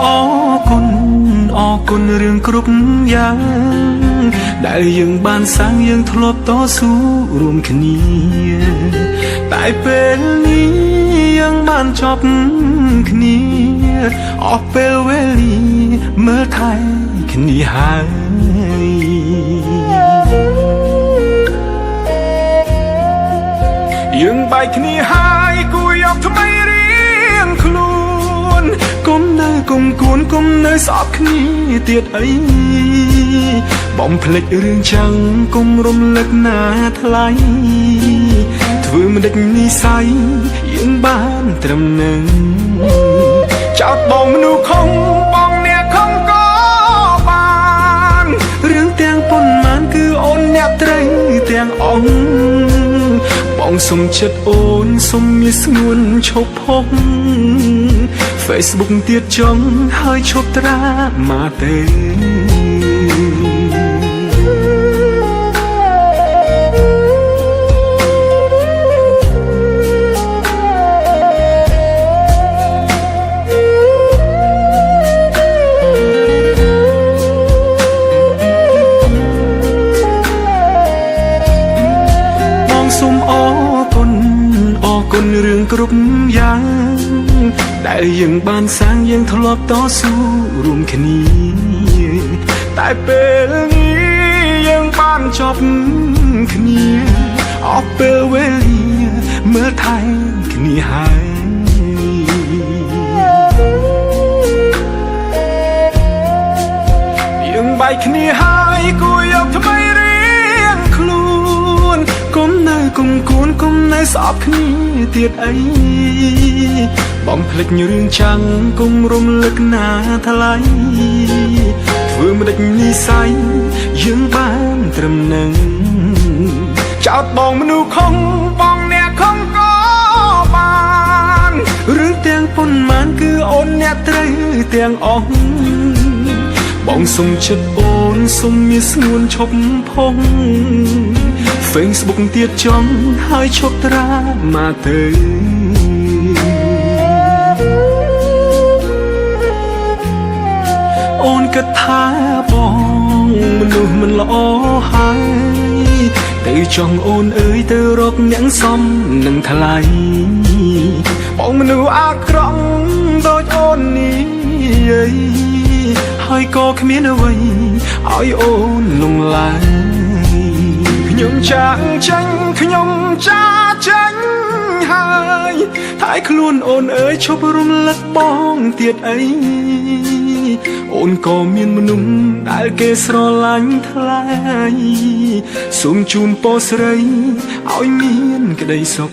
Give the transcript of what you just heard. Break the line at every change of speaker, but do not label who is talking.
អគុណរឿងគ្រប់យ៉ាងដែលយើងបានសាងយើងធ្លាប់តស៊ូរួមគ្នាតែពេលនេះយើងបានចប់គ្នាអស់ពេលវេលាមើលថែគ្នាហើយយើងបែកគ្នាហើយគួរយកថ្មីរៀងខ្លួនគុំនៅគុំគួនគុំនៅស្អប់គ្នាទៀតអីបំភ្លេចរឿងចឹងគុំរំលឹកណាថ្លៃធ្វើមិនដេចនិស័យយើងបានត្រឹមនឹងចោតបងមនុស្សខំបងអ្នកខំក៏បានរឿងទាំងប៉ុន្មានគឺអូនអ្នកត្រូវទាំងអង្គបងសុំចិត្តអូនសុំមានស្ងួនឈប់ផុស Facebook ទៀតចង់ហើយឈប់ត្រាមកទេរឿងគ្រប់យ៉ាងដែលយើងបានសាងយើងធ្លាប់តស៊ូរួមគ្នាតែពេលនេះយើងបានចប់គ្នាអស់ពេលវេលាមើលថែគ្នាហើយយើងបែកគ្នាហើយគួរយកថ្មីរៀងខ្លួនគុំនៅគុំគួនគុំនៅស្អប់គ្នាទៀតអីបំភ្លេចរឿងចាំងគុំរំលឹកណាថ្លៃធ្វើមិនដេចនិស័យយើងបានត្រឹមនឹងចោតបងមនុស្សខំបងអ្នកខំក៏បានរឿងទាំងប៉ុន្មានគឺអូនអ្នកត្រូវទាំងអស់បងសុំចិត្តអូនសុំមានស្ងួនឈប់ផុស Facebook ទៀតចង់ហើយឈប់ត្រាមកទៅអូនគិតថាបងមនុស្សមិនល្អហើយទៅចង់អូនអើយទៅរកអ្នកសមនឹងថ្លៃបងមនុស្សអាក្រក់ដូចអូននេះហើយក៏គ្មានអ្វីឲ្យអូនលងឡើយខ្ញុំចាក់ចាញ់ខ្ញុំចាចាញ់ហើយតែខ្លួនអូនអើយឈប់រំលឹកបងទៀតអីអូនក៏មានមនុស្សដែលគេស្រឡាញ់ថ្លៃសូមជូនពរស្រីឲ្យមានក្តីសុខ